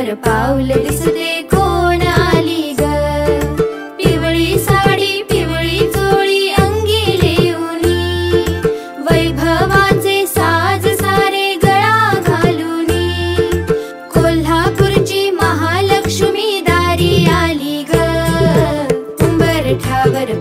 उंबरठ्यावर पाऊल दिसते कोण आली ग। पिवळी साडी पिवळी चोळी अंगी लेऊनी, वैभवाचे साज सारे गळा घालूनी, कोल्हापूरची महालक्ष्मी दारी आली ग। उंबरठ्यावर